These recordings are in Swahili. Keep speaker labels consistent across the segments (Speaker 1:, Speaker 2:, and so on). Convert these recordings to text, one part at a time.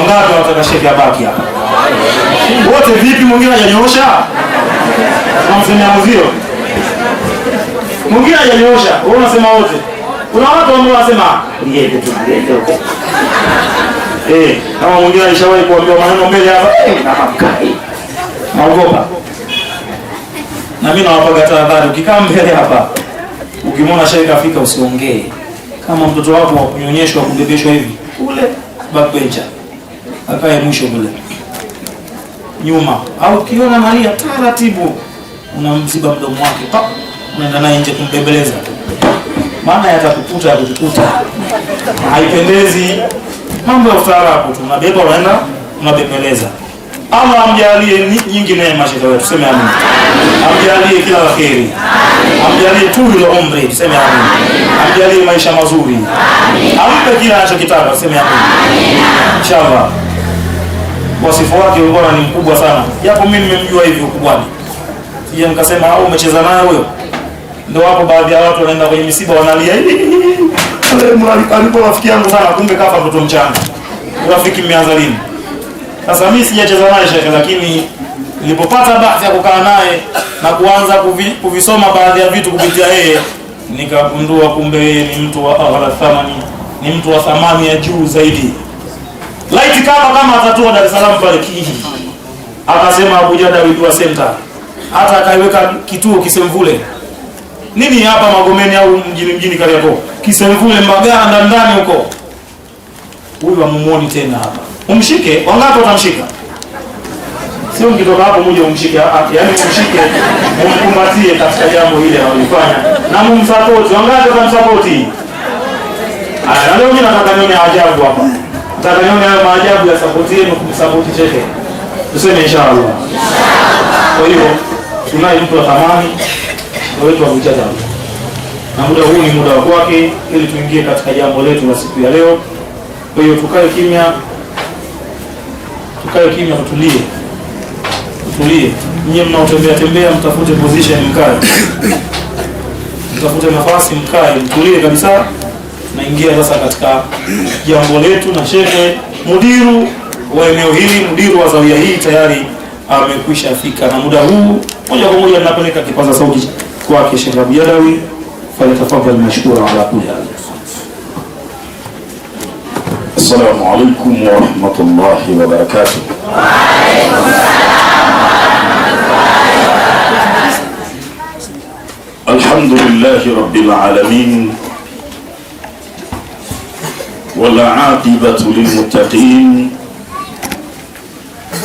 Speaker 1: Wangapi wanataka shekhe abaki hapa? Wote vipi? Mwingine hajanyosha? Unamsemea mzio? Mwingine hajanyosha, wewe unasema wote. Kuna watu ambao wanasema niende tu niende. Kama mwingine alishawahi kuambiwa maneno mbele hapa, na mkai. Naogopa. Na mimi nawapaga tahadhari, ukikaa mbele hapa, ukimwona shekhe kafika usiongee. Kama mtoto wako wa kunyonyeshwa kubebeshwa hivi, ule backbencher. Akae mwisho kule. Nyuma au ukiona Maria taratibu unamziba mdomo wake, unaenda naye nje kumbembeleza. Maana yatakukuta ya kukukuta. Haipendezi. Mambo ya ustaarabu tunabeba unaenda unabembeleza. Allah amjalie nyingi neema shekhe wetu, tuseme amin. Amjalie kila la kheri. Amjalie tulul umri, tuseme amin. Amjalie maisha mazuri. Ampe kila anachokitaka, tuseme amin. Inshallah. Wasifu wake ubora ni mkubwa sana. Japo mimi nimemjua hivi ukubwani. Sije nikasema au umecheza naye huyo. Ndio hapo baadhi ya watu wanaenda kwenye misiba wanalia. Alipo rafiki yangu sana, kumbe kafa mtoto mchanga. Urafiki mmeanza lini? Sasa mimi sijacheza naye shekhe, lakini nilipopata bahati ya kukaa naye na kuanza kuvisoma baadhi ya vitu kupitia yeye, nikagundua kumbe yeye ni mtu wa thamani, ni mtu wa thamani ya juu zaidi. Laiti kama atatua Dar es Salaam pale akasema Abuja Dawidwa Center, hata akaiweka kituo Kisemvule. Nini hapa Magomeni au mjini Kariakoo? Kisemvule Mbagala ndani huko. Huyu amumuoni tena hapa. Umshike, wangapi utamshika? Sio mkitoka hapo mmoja umshike, yaani umshike, umkumbatie katika jambo hili analofanya na mumsupport. Wangapi utamsupport? Na leo mimi nataka nione ajabu hapa. Nataka nione hayo maajabu ya support yenu kumsupport shekhe. Tuseme inshallah. Kwa hiyo tunaye mtu wa thamani wetu wa kucheza. Na muda huu ni muda wa kwake ili tuingie katika jambo letu la siku ya leo. Kwa hiyo tukae kimya, tutulie. Nyinyi mnaotembea mtafute position mkae. Mtafute nafasi mkae, mtulie kabisa. Naingia sasa katika jambo letu na shekhe mudiru wa eneo hili, mudiru wa zawia hii tayari amekwisha fika, na muda huu moja kwa moja ninapeleka kipaza sauti kwake Sheikh Abu Yadawi. Falyatafadhal mashkura ala kulli hal.
Speaker 2: Assalamu alaykum wa rahmatullahi wa barakatuh. Wa alaykum assalam. Alhamdulillahi rabbil alamin. Wal aqibatu lil muttaqin.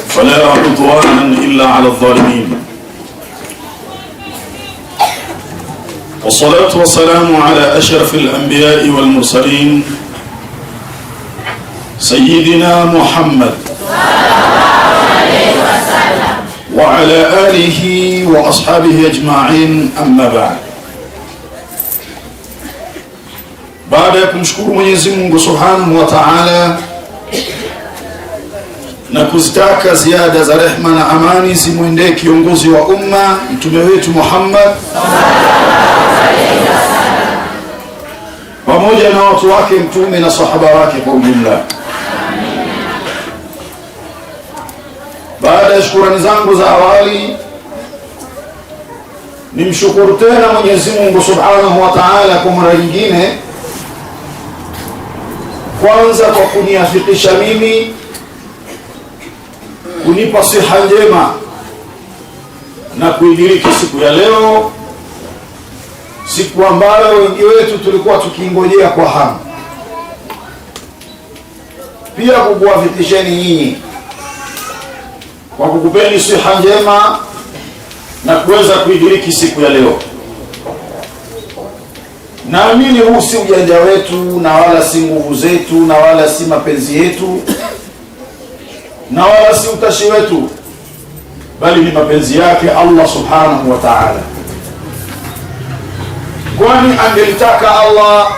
Speaker 2: Fala udwana illa ala adh-dhalimin. والصلاة والسلام على أشرف الأنبياء والمرسلين سيدنا محمد وعلى آله وأصحابه أجمعين. أما بعد. baada ya kumshukuru Mwenyezi Mungu Subhanahu wa Ta'ala na kuzitaka ziada za rehma na amani zimwendee kiongozi wa umma mtume wetu Muhammad pamoja na watu wake mtume na sahaba wake kwa ujumla. Baada ya shukrani zangu za awali, nimshukuru tena Mwenyezi Mungu Subhanahu wa Ta'ala kwa mara nyingine, kwanza kwa kuniafikisha mimi, kunipa siha njema na kuidiriki siku ya leo, siku ambayo wengi wetu tulikuwa tukiingojea kwa hamu. Pia kukuwafikisheni nyinyi kwa kukupeni siha njema na kuweza kuidiriki siku ya leo. Naamini huu si ujanja wetu na wala si nguvu zetu na wala si mapenzi yetu na wala si utashi wetu, bali ni mapenzi yake Allah Subhanahu wa Ta'ala. Kwani angelitaka Allah,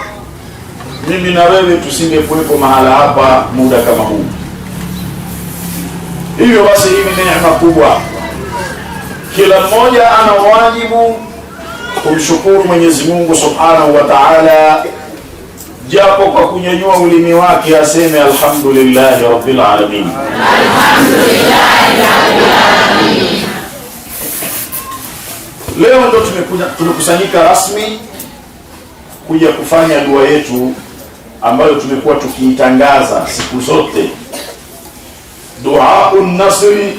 Speaker 2: mimi na wewe tusingekuwepo mahala hapa muda kama huu. Hivyo basi hii ni neema kubwa. Kila mmoja ana wajibu kumshukuru Mwenyezi Mungu Subhanahu wa Ta'ala japo kwa kunyanyua ulimi wake aseme alhamdulillahi rabbil alamin.
Speaker 3: Alhamdulillahi rabbil alamin.
Speaker 2: Leo ndo tumekusanyika rasmi kuja kufanya dua yetu ambayo tumekuwa tukiitangaza siku zote, duaun nasri,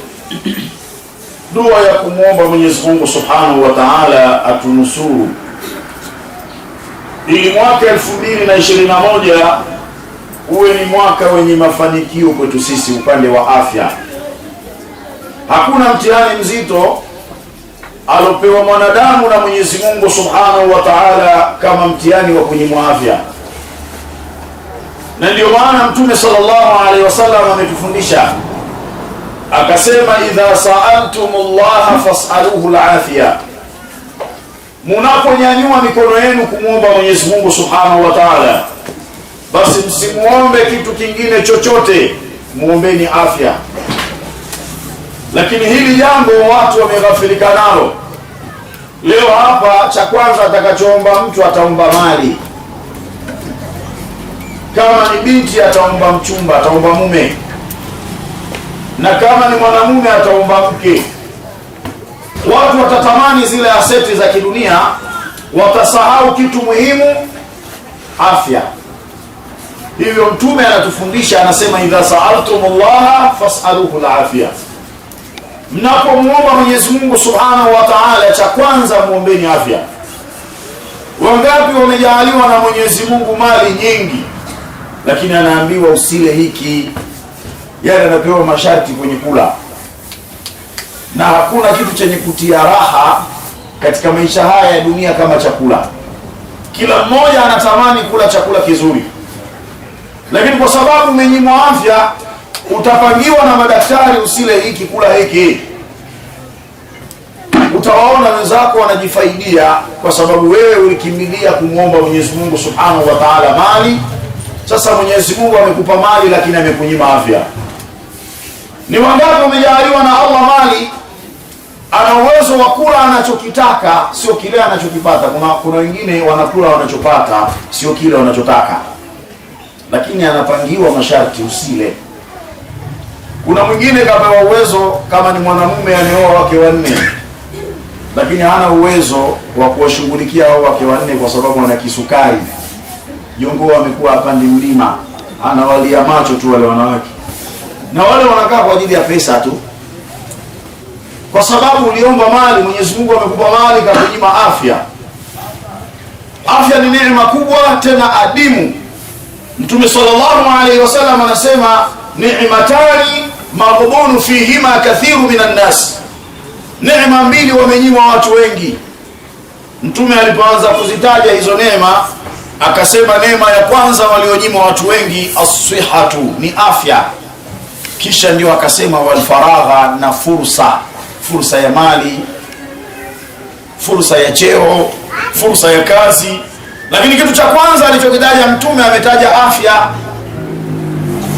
Speaker 2: dua ya kumwomba Mwenyezi Mungu Subhanahu wa Ta'ala atunusuru ili mwaka 2021 uwe ni mwaka wenye mafanikio kwetu sisi upande wa afya. Hakuna mtihani mzito alopewa mwanadamu na Mwenyezi Mungu Subhanahu wa Ta'ala kama mtihani wa kunyimwa afya. Na ndio maana Mtume sallallahu alaihi wasallam ametufundisha akasema, idha sa'altumullaha fas'aluhu al-afia, munaponyanyua mikono yenu kumwomba Mwenyezi Mungu Subhanahu wa Ta'ala, basi msimuombe kitu kingine chochote, muombeni afya. Lakini hili jambo watu wameghafilika nalo. Leo hapa cha kwanza atakachoomba mtu ataomba mali. Kama ni binti ataomba mchumba, ataomba mume, na kama ni mwanamume ataomba mke. Watu watatamani zile aseti za kidunia, watasahau kitu muhimu, afya. Hivyo Mtume anatufundisha, anasema idha sa'altumullaha fas'aluhu al-afia, mnapomuomba Mwenyezi Mungu Subhanahu wa Ta'ala, cha kwanza muombeni afya. Wangapi wamejaaliwa na Mwenyezi Mungu mali nyingi, lakini anaambiwa usile hiki, yale anapewa masharti kwenye kula. Na hakuna kitu chenye kutia raha katika maisha haya ya dunia kama chakula. Kila mmoja anatamani kula chakula kizuri, lakini kwa sababu umenyimwa afya, utapangiwa na madaktari usile hiki, kula hiki. Utawaona wenzako wanajifaidia kwa sababu wewe ulikimbilia kumwomba Mwenyezi Mungu Subhanahu wa Ta'ala mali. Sasa Mwenyezi Mungu amekupa mali lakini amekunyima afya. Ni wangapi wamejaliwa na Allah mali, ana uwezo wa kula anachokitaka, sio kile anachokipata. Kuna wengine wanakula wanachopata, sio kile wanachotaka, lakini anapangiwa masharti usile. Kuna mwingine kapewa uwezo, kama ni mwanamume aneoa wake wanne, lakini hana uwezo wa kuwashughulikia hao wake wanne kwa sababu ana kisukari. Jongo amekuwa hapandi mlima, anawalia macho tu wale wanawake, na wale wanakaa kwa ajili ya pesa tu, kwa sababu uliomba mali. Mwenyezi Mungu amekupa mali, kakunyima afya. Afya ni neema kubwa tena adimu. Mtume sallallahu alaihi wasallam anasema, ni'matani maghbunu fihima kathiru minan nas, neema mbili wamenyimwa watu wengi. Mtume alipoanza kuzitaja hizo neema akasema, neema ya kwanza walionyimwa watu wengi as-sihhatu, ni afya. Kisha ndio akasema wal faragha, na fursa ya mali, fursa ya cheo, fursa ya kazi. Lakini kitu cha kwanza alichokitaja Mtume, ametaja afya.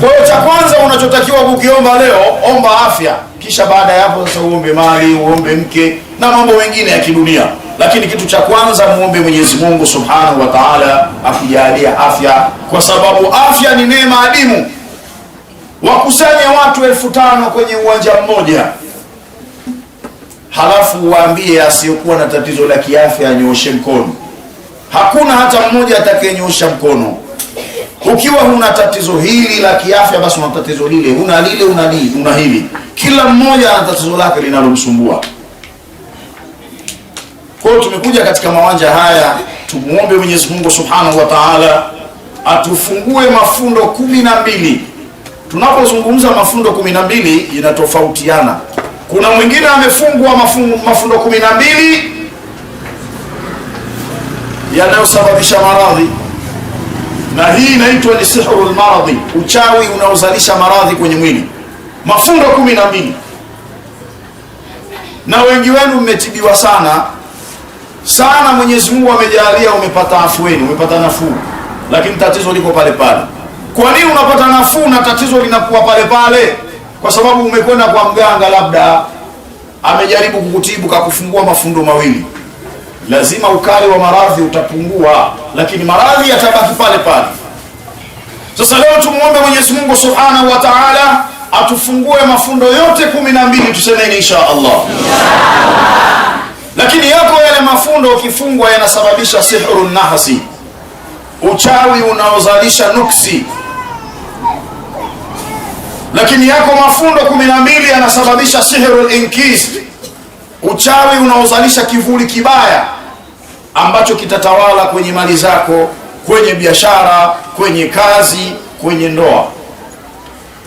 Speaker 2: Kwa hiyo cha kwanza unachotakiwa kukiomba leo, omba afya. Kisha baada ya hapo sasa uombe mali, uombe mke na mambo mengine ya kidunia. Lakini kitu cha kwanza muombe Mwenyezi Mungu Subhanahu wa Ta'ala akujalia afya, kwa sababu afya ni neema adimu. Wakusanye watu 5,000 kwenye uwanja mmoja, halafu waambie asiyokuwa na tatizo la kiafya anyooshe mkono. Hakuna hata mmoja atakayenyosha mkono. Ukiwa huna tatizo hili la kiafya, basi una tatizo lile, una lile, una hili. Kila mmoja ana tatizo lake linalomsumbua. Kwa hiyo tumekuja katika mawanja haya tumuombe Mwenyezi Mungu Subhanahu wa Ta'ala atufungue mafundo 12. Tunapozungumza mafundo 12 inatofautiana. Kuna mwingine amefungwa mafundo 12 yanayosababisha maradhi, na hii inaitwa ni sihrul maradhi, uchawi unaozalisha maradhi kwenye mwili. Mafundo 12. Na wengi wenu mmetibiwa sana. Mwenyezi Mungu amejalia umepata afueni, umepata nafuu, lakini tatizo liko pale pale. Kwa nini unapata nafuu na tatizo linakuwa pale pale? Kwa sababu umekwenda kwa mganga, labda amejaribu kukutibu, kakufungua mafundo mawili. Lazima ukali wa maradhi utapungua, lakini maradhi yatabaki pale pale. Sasa leo tumuombe Mwenyezi Mungu Subhanahu wa Ta'ala atufungue mafundo yote 12, tusemeni insha Allah. Lakini yako yale mafundo ukifungwa yanasababisha sihrun nahsi, uchawi unaozalisha nuksi. Lakini yako mafundo 12 yanasababisha sihrul inkis, uchawi unaozalisha kivuli kibaya ambacho kitatawala kwenye mali zako, kwenye biashara, kwenye kazi, kwenye ndoa.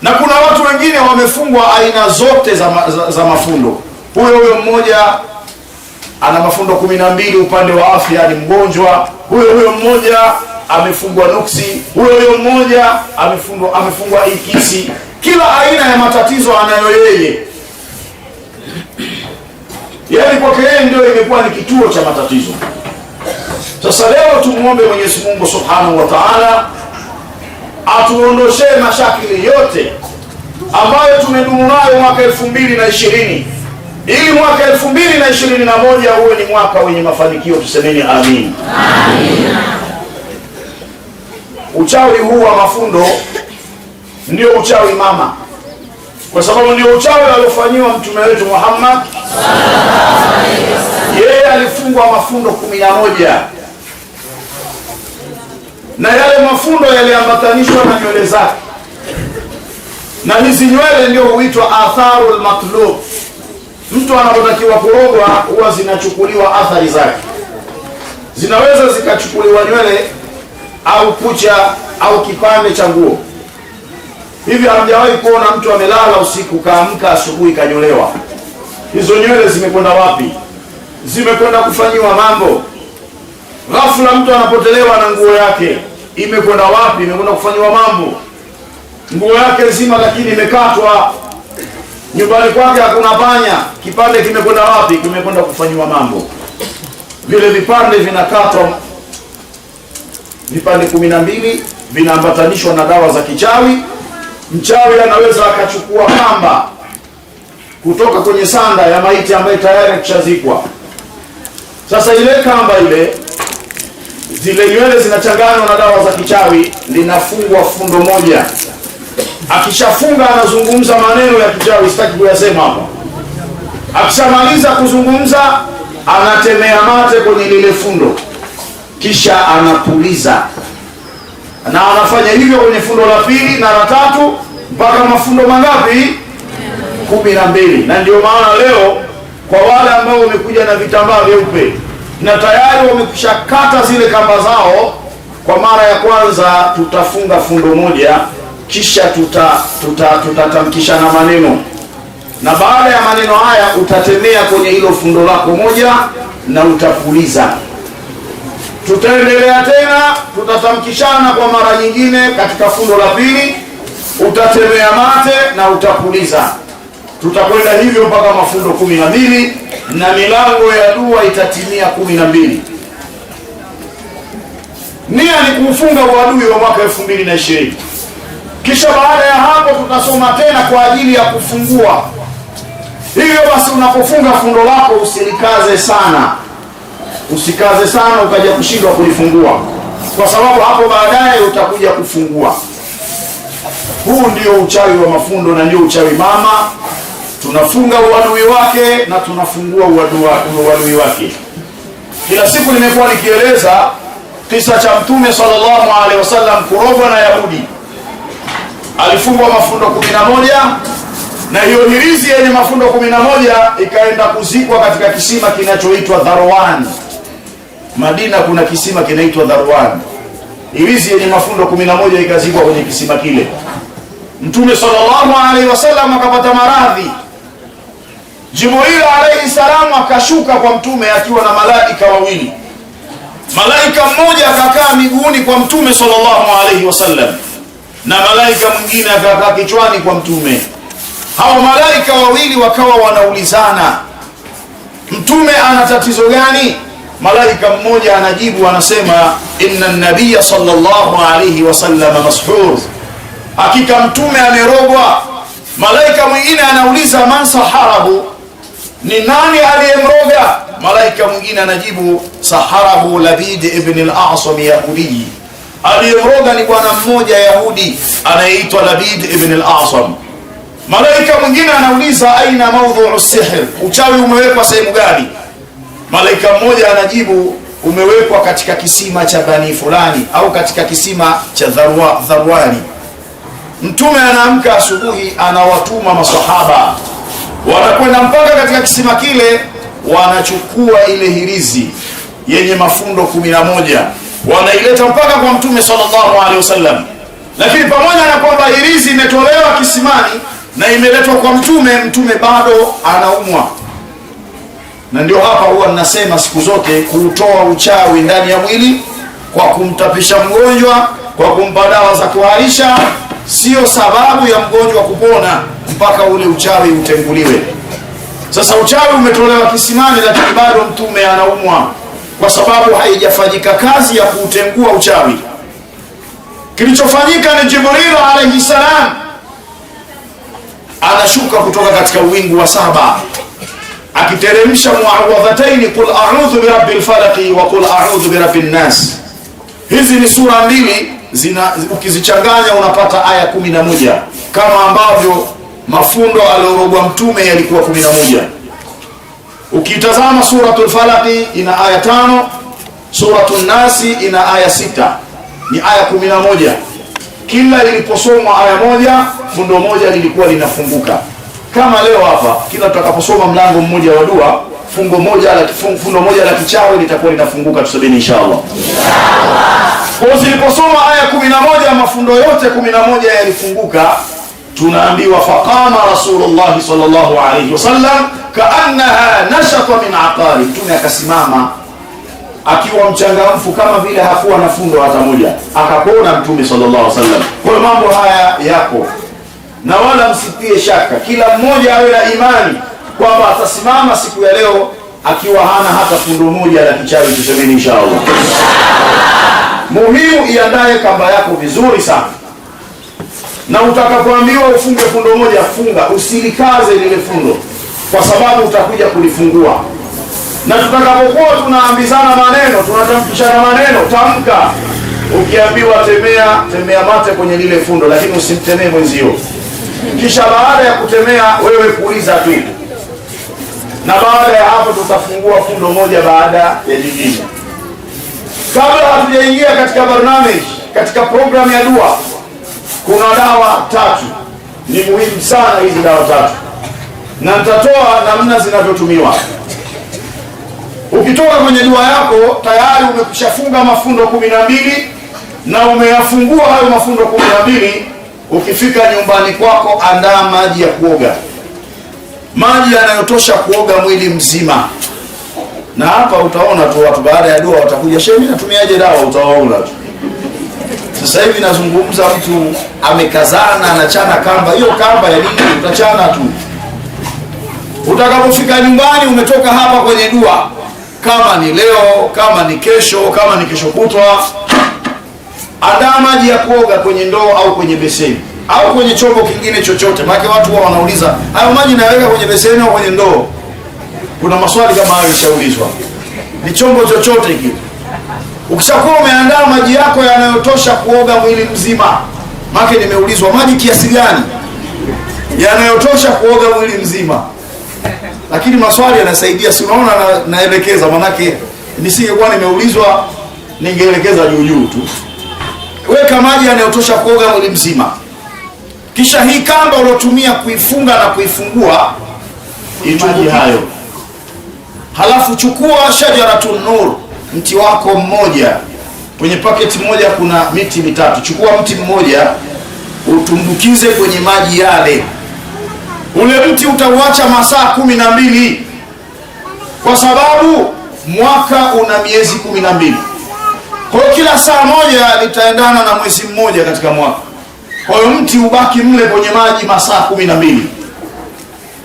Speaker 2: Na kuna watu wengine wamefungwa aina zote za mafundo. Huyo mmoja ana mafundo 12 upande wa afya, ni mgonjwa. Huyo mmoja amefungwa nuksi. Huyo mmoja amefungwa ikisi. Kila aina ya matatizo anayo yeye. Yaani kwake yeye ndio imekuwa ni kituo cha matatizo. Sasa leo tumuombe Mwenyezi Mungu Subhanahu wa Ta'ala atuondoshee mashakili yote ambayo tumedumu nayo mwaka 2020, ili mwaka 2021 uwe ni mwaka wenye mafanikio. Tusemeni amin. Amin. Uchawi huu wa mafundo ndio uchawi mama, kwa sababu ndio uchawi aliofanyiwa mtume wetu Muhammad sallallahu alaihi wasallam. Yeye alifungwa mafundo 11, na yale mafundo yaliambatanishwa na nywele zake, na hizi nywele ndio huitwa atharul matlub. Mtu anapotakiwa kurogwa huwa zinachukuliwa athari zake. Zinaweza zikachukuliwa nywele au kucha au kipande cha nguo. Hivi hamjawahi kuona mtu amelala usiku kaamka asubuhi kanyolewa? Hizo nywele zimekwenda wapi? Zimekwenda kufanyiwa mambo. Ghafla mtu anapotelewa na nguo yake, imekwenda wapi? Imekwenda kufanyiwa mambo. Nguo yake nzima lakini imekatwa. Nyumbani kwake hakuna panya, kipande kimekwenda wapi? Kimekwenda kufanyiwa mambo. Vile vipande vinakatwa, vipande 12 vinaambatanishwa na dawa za kichawi. Mchawi anaweza akachukua kamba kutoka kwenye sanda ya maiti ambaye tayari kushazikwa. Sasa ile kamba ile, zile nywele zinachanganywa na dawa za kichawi, linafungwa fundo moja. Akishafunga anazungumza maneno ya kichawi, sitaki kuyasema hapa. Akishamaliza kuzungumza anatemea mate kwenye lile fundo, kisha anapuliza, na anafanya hivyo kwenye fundo la pili na la tatu mpaka mafundo mangapi? 12. Na ndio maana leo kwa wale ambao wamekuja na vitambaa vyeupe na tayari wamekushakata zile kamba zao, kwa mara ya kwanza tutafunga fundo moja, kisha tutatamkishana maneno, na baada ya maneno haya utatemea kwenye hilo fundo lako moja na utapuliza. Tutaendelea tena, tutatamkishana kwa mara nyingine katika fundo la pili, utatemea mate na utapuliza. Tutakwenda hivyo mpaka mafundo 12 na milango ya dua itatimia 12. Nia ni kufunga uadui wa mwaka 2020. Kisha baada ya hapo tutasoma tena kwa ajili ya kufungua. Hivyo basi unapofunga fundo lako usilikaze sana. Usikaze sana ukaja kushindwa kulifungua, kwa sababu hapo baadaye utakuja kufungua. Huu ndio uchawi wa mafundo na ndio uchawi mama. Tunafunga uadui wake na tunafungua uadui wake. Kila siku nimekuwa nikieleza kisa cha Mtume sallallahu alaihi wasallam kurogwa na Yahudi. Alifungwa mafundo 11, na hiyo hirizi yenye mafundo 11 ikaenda kuzikwa katika kisima kinachoitwa Dharwan. Madina kuna kisima kinaitwa Dharwan. Hirizi yenye mafundo 11 ikazikwa kwenye kisima kile. Mtume sallallahu alaihi wasallam akapata maradhi. Jibril alayhi salamu akashuka kwa Mtume akiwa na malaika wawili. Malaika mmoja akakaa miguuni kwa Mtume sallallahu alaihi wasallam, na malaika mwingine akakaa kichwani kwa Mtume. Hao malaika wawili wakawa wanaulizana, Mtume ana tatizo gani? Malaika mmoja anajibu, anasema inna an-nabiy sallallahu alaihi wasallam mashhur, hakika Mtume amerogwa. Malaika mwingine anauliza man saharahu, ni nani aliyemroga? Malaika mwingine anajibu saharahu Labid ibn al-A'sam Yahudi, Aliyemroga ni bwana mmoja Yahudi anayeitwa Labid ibn al-Asam. Malaika mwingine anauliza, aina maudhu'u sihr, uchawi umewekwa sehemu gani? Malaika mmoja anajibu, umewekwa katika kisima cha Bani fulani au katika kisima cha Dharwani. Mtume anaamka asubuhi, anawatuma masahaba, wanakwenda mpaka katika kisima kile, wanachukua ile hirizi yenye mafundo 11, wanaileta mpaka kwa Mtume sallallahu alaihi wasallam. Lakini pamoja na kwamba hirizi imetolewa kisimani na imeletwa kwa Mtume bado anaumwa. Na ndio hapa huwa ninasema siku zote, kuutoa uchawi ndani ya mwili kwa kumtapisha mgonjwa, kwa kumpa dawa za kuharisha, sio sababu ya mgonjwa kupona mpaka ule uchawi utenguliwe. Sasa uchawi umetolewa kisimani, lakini bado Mtume anaumwa kwa sababu haijafanyika kazi ya kuutengua uchawi. Kilichofanyika ni Jibril alayhi salam anashuka kutoka katika wingu wa 7 akiteremsha muawwadhataini, qul a'udhu birabbil falaq wa qul a'udhu birabbin nas. Hizi ni sura mbili, ukizichanganya unapata aya 11, kama ambavyo mafundo aliyorogwa Mtume yalikuwa 11. Ukitazama suratul falaq ina aya 5, suratul nasi ina aya 6, ni aya 11. Kila iliposomwa aya moja, fundo moja lilikuwa linafunguka. Kama leo hapa, kila tutakaposoma mlango mmoja wa dua, fundo moja la kichawi litakuwa linafunguka, tusabini inshallah. Kwa ziliposoma aya 11, mafundo yote 11 yalifunguka. Tunaambiwa faqama Rasulullah sallallahu alayhi wasallam kaannaha nashata min aqari, Mtume akasimama akiwa mchangamfu kama vile hakuwa na fundo hata moja, akapona Mtume sallallahu alaihi wasallam. Kwa mambo haya yako, na wala msipie shaka, kila mmoja awe na imani kwamba atasimama siku ya leo akiwa hana hata fundo moja la kichawi, tusemeni inshallah. Muhimu iandae kamba yako vizuri sana, na utakapoambiwa ufunge fundo moja, funga, usilikaze lile fundo, kwa sababu utakuja kulifungua. Na tutakapokuwa tunaambizana maneno, tunatamkishana maneno, tamka. Ukiambiwa temea mate kwenye lile fundo, lakini usimtemee mwenzio. Kisha baada ya kutemea, wewe kuuliza tu, na baada ya hapo tutafungua fundo moja baada ya jingine. Kabla hatujaingia katika barnamij, katika programu ya dua, kuna dawa 3. Ni muhimu sana hizi dawa 3, na nitatoa namna zinavyotumiwa. Ukitoka kwenye dua yako tayari umekwishafunga mafundo 12 na umeyafungua hayo mafundo 12. Ukifika nyumbani kwako, andaa maji ya kuoga, maji yanayotosha kuoga mwili mzima. Na hapa utaona tu watu baada ya dua watakuja, shehe, mimi natumiaje dawa? Utawaona tu. Sasa hivi nazungumza, mtu amekazana anachana kamba, hiyo kamba ya nini? Utachana tu. Utakapofika nyumbani, umetoka hapa kwenye dua, kama ni leo, kama ni kesho, kama ni kesho kutwa, andaa maji ya kuoga kwenye ndoo au kwenye beseni au kwenye chombo kingine chochote. Maana watu wao wanauliza, hayo maji naweka kwenye beseni au kwenye ndoo? Kuna maswali kama hayo yashaulizwa. Ni chombo chochote kile. Ukishakuwa umeandaa maji yako yanayotosha kuoga mwili mzima, maana nimeulizwa maji kiasi gani yanayotosha kuoga mwili mzima, lakini maswali yanasaidia, si unaona naelekeza. Manake nisingekuwa nimeulizwa ningeelekeza juu tu. Weka maji yanayotosha kuoga mwili mzima, kisha hii kamba uliotumia kuifunga na kuifungua itumie hayo. Halafu chukua shajaratun nur, mti wako mmoja. Kwenye paketi moja kuna miti 3. Chukua mti mmoja utumbukize kwenye maji yale. Ule mti utauacha masaa 12, kwa sababu mwaka una miezi 12. Kwa hiyo kila saa moja litaendana na mwezi mmoja katika mwaka. Kwa hiyo mti ubaki mle kwenye maji masaa 12.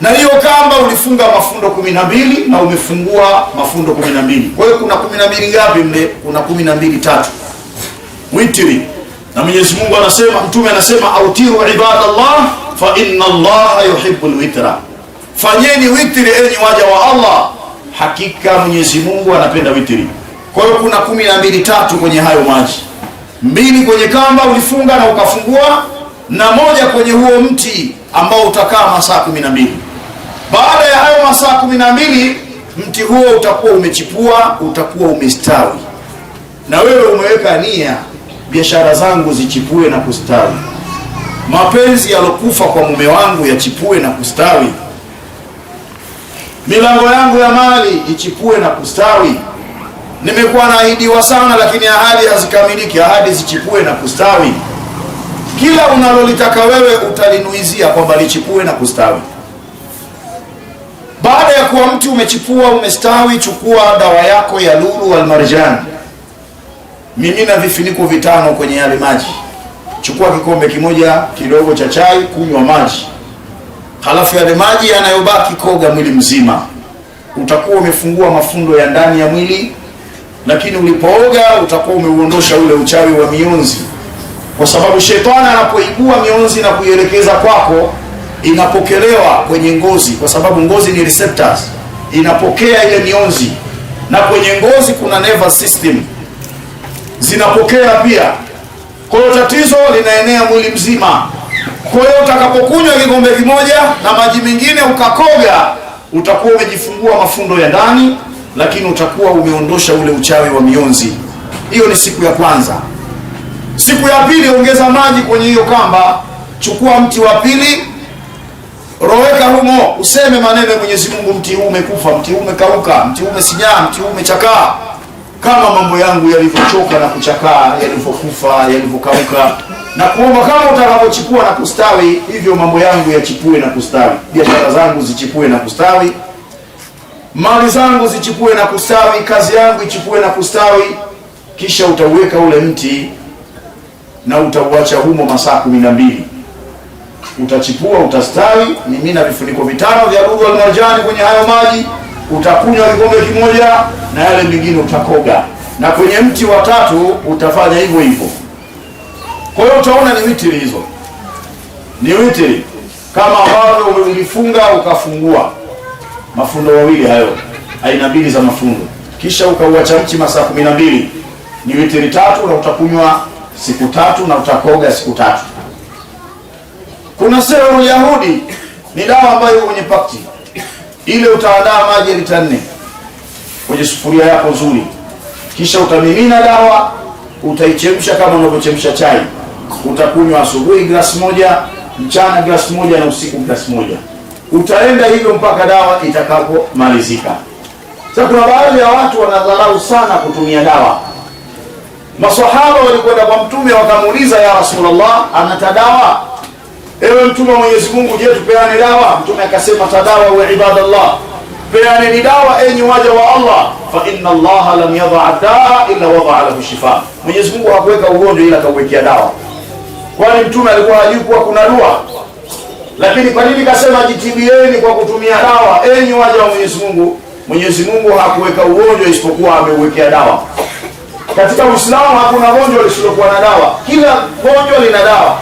Speaker 2: Na hiyo kamba ulifunga mafundo 12 na umefungua mafundo 12. Kwa hiyo kuna 12 ngapi mle? Kuna 12 3. Witri. Na Mwenyezi Mungu anasema, Mtume anasema, autiru ibadallah fa inna Allaha yuhibbul witra. Fanyeni witri enyi waja wa Allah, hakika Mwenyezi Mungu anapenda witri. Kwa hiyo kuna 12 3 kwenye hayo maji. 2 kwenye kamba ulifunga na ukafungua, na 1 kwenye huo mti ambao utakaa masaa 12. Baada ya hayo masaa 12 mti huo utakuwa umechipua, utakuwa umestawi, na wewe umeweka nia, biashara zangu zichipue na kustawi, mapenzi yalokufa kwa mume wangu yachipue na kustawi, milango yangu ya mali ichipue na kustawi. Nimekuwa naahidiwa sana, lakini ahadi hazikamiliki, ahadi zichipue na kustawi. Kila unalolitaka wewe utalinuizia kwamba lichipue na kustawi. Baada ya kuwa mti umechipua, umestawi, chukua dawa yako ya lulu wal marjan, mimina vifuniko 5 kwenye yale maji. Chukua kikombe kimoja kidogo cha chai, kunywa maji, halafu yale maji yanayobaki koga mwili mzima. Utakuwa umefungua mafundo ya ndani ya mwili, lakini ulipooga utakuwa umeuondosha ule uchawi wa mionzi, kwa sababu shetani anapoibua mionzi na kuielekeza kwako, inapokelewa kwenye ngozi, kwa sababu ngozi ni receptors, inapokea ile mionzi, na kwenye ngozi kuna nervous system zinapokea pia. Kwa hiyo tatizo linaenea mwili mzima. Kwa hiyo utakapokunywa kikombe kimoja na maji mengine ukakoga, utakuwa umejifungua mafundo ya ndani, lakini utakuwa umeondosha ule uchawi wa mionzi. Hiyo ni siku ya kwanza. Siku ya pili, ongeza maji kwenye hiyo kamba, chukua mti wa pili, roweka humo, useme maneno ya Mwenyezi Mungu, mti huu umekufa, mti huu umekauka, mti huu umesinyaa, mti huu umechakaa, kama mambo yangu yalivyochoka na kuchakaa, yalivyokufa, yalivyokauka, na kuomba kama utakapochipua na kustawi, hivyo mambo yangu yachipue na kustawi, biashara zangu zichipue na kustawi, mali zangu zichipue na kustawi, kazi yangu ichipue na kustawi. Kisha utauweka ule mti na utauacha humo masaa 12. Utachipua, utastawi. Mimina vifuniko 5 vya lulu wal marjani kwenye hayo maji, utakunywa kikombe kimoja na yale mengine utakoga, na kwenye mti wa 3 utafanya hivyo hivyo. Kwa hiyo utaona ni witri hizo, ni witri kama ambavyo umelifunga ukafungua mafundo 2 hayo, aina 2 za mafundo, kisha ukauacha mti masaa 12, ni witri 3, na utakunywa siku 3 na utakoga siku 3. Kuna sehemu Yahudi, ni dawa ambayo kwenye pakti ile, utaandaa maji ya lita 4 kwenye sufuria yako nzuri, kisha utamimina dawa, utaichemsha kama unavyochemsha chai. Utakunywa asubuhi glasi 1, mchana glasi 1, na usiku glasi 1. Utaenda hivyo mpaka dawa itakapomalizika. Sasa kuna baadhi ya watu wanadharau sana kutumia dawa. Maswahaba walikwenda kwa Mtume wakamuuliza, ya Rasulullah, anata dawa? Ewe Mtume wa Mwenyezi Mungu, je, tupeane dawa? Mtume akasema, tadawa wa ibadallah, peane ni dawa enyi waja wa Allah, fa inna Allah lam yadha daa illa wada lahu shifa. Mwenyezi Mungu hakuweka ugonjwa ila kauwekea dawa. Kwani Mtume alikuwa hajui kuwa kuna dua? Lakini kwa nini kasema jitibieni kwa kutumia dawa enyi waja wa Mwenyezi Mungu? Mwenyezi Mungu hakuweka ugonjwa isipokuwa ameuwekea dawa. Katika Uislamu hakuna gonjwa lisilokuwa na dawa, kila gonjwa lina dawa.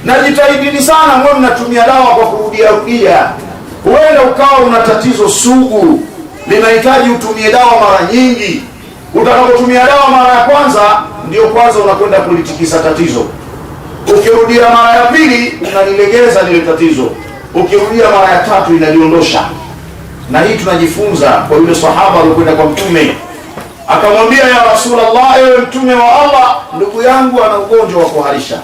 Speaker 2: Na jitahidini sana mwe mnatumia dawa kwa kurudia rudia. Huenda ukawa una tatizo sugu, linahitaji utumie dawa mara nyingi. Utakapotumia dawa mara ya kwanza, ndio kwanza unakwenda kulitikisa tatizo. Ukirudia mara ya pili, unalilegeza lile tatizo. Ukirudia mara ya 3, inaliondosha. Na hii tunajifunza kwa yule sahaba alikwenda kwa Mtume, akamwambia, ya Rasulullah, ewe Mtume wa Allah, ndugu yangu ana ugonjwa wa kuharisha.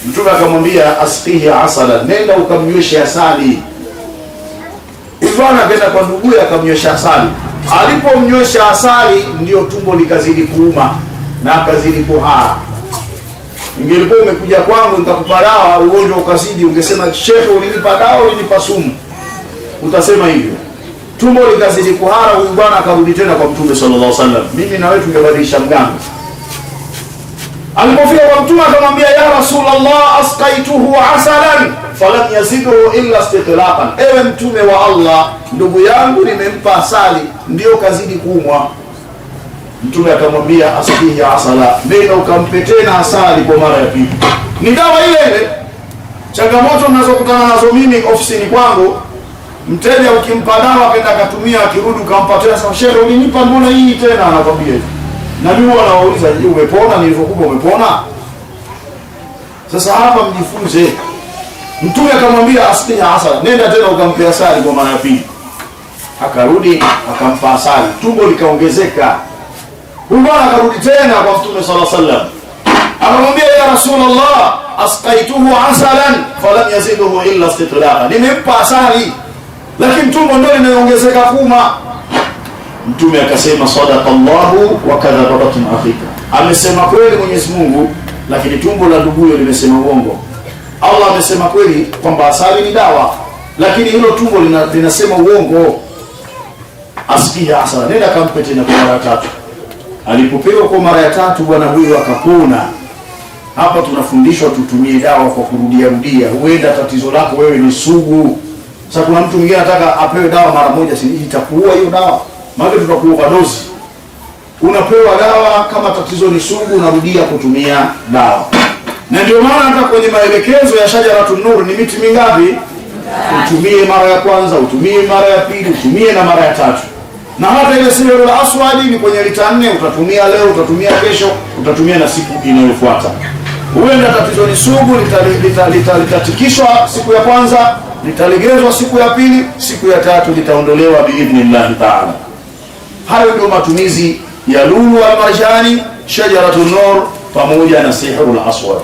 Speaker 2: Mtume akamwambia, asqihi asala, nenda ukamnyweshe asali. Bwana akaenda kwa nduguye akamnywesha asali. Alipomnywesha asali, ndio tumbo likazidi kuuma na akazidi kuhara. Ingelikuwa umekuja kwangu nikakupa dawa, ugonjwa ukazidi, ungesema, Sheikh, ulinipa dawa, ulinipa sumu. Utasema hivyo. Tumbo likazidi kuhara, huyu bwana akarudi tena kwa Mtume sallallahu alaihi wasallam. Mimi na wewe tungebadilisha mganga. Alipofika kwa Mtume akamwambia, ya Rasulullah, asqaituhu asalan falam yazidhu illa istiqlaqan. Ewe Mtume wa Allah, ndugu yangu nimempa asali, ndio kazidi kuumwa. Mtume akamwambia, asqihi asala, nenda ukampe tena asali kwa mara ya pili. Ni dawa ile ile. Changamoto ninazokutana nazo mimi ofisini kwangu, mteja ukimpa dawa akaenda akatumia, akirudi ukampa tena, sasa Sheikh, ulinipa mbona hii tena? Anakwambia Nabii anawauliza, je, umepona? Nilivyokupa umepona? Sasa hapa mjifunze. Mtume akamwambia asqihi asala, nenda tena ukampe asali kwa mara ya pili. Akarudi akampa asali, tumbo likaongezeka. Huyu bwana akarudi tena kwa Mtume sallallahu alaihi wasallam, akamwambia, ya Rasulullah, asqaituhu asalan falam yaziduhu illa istitlaqa, nimempa asali lakini tumbo ndio linaongezeka kuma. Mtume akasema, sadaqa Allahu wa kadhaba batn akhika, amesema kweli Mwenyezi Mungu, lakini tumbo la nduguyo limesema uongo. Allah amesema kweli kwamba asali ni dawa, lakini hilo tumbo linasema uongo. Asqihi asala, nenda kampe tena kwa mara tatu. Alipopewa kwa mara ya tatu, bwana huyo akapona. Hapa tunafundishwa tutumie dawa kwa kurudia rudia. Huenda tatizo lako wewe ni sugu. Sasa kuna mtu mwingine anataka apewe dawa mara moja, si itakuua hiyo dawa? Maana tutakuwa dozi. Unapewa dawa kama tatizo ni sugu, unarudia kutumia dawa. Na ndio maana hata kwenye maelekezo ya Shajaratun Nur ni miti mingapi? Utumie mara ya kwanza, utumie mara ya pili, utumie na mara ya tatu. Na hata ile Sihrul Aswad ni kwenye lita 4, utatumia leo, utatumia kesho, utatumia na siku inayofuata. Huenda tatizo ni sugu, litatikishwa siku ya kwanza, litalegezwa siku ya pili, siku ya tatu litaondolewa biidhnillah ta'ala. Hayo ndio matumizi ya lulu al marjani, Shajaratun Nur pamoja na Sihrul Aswad.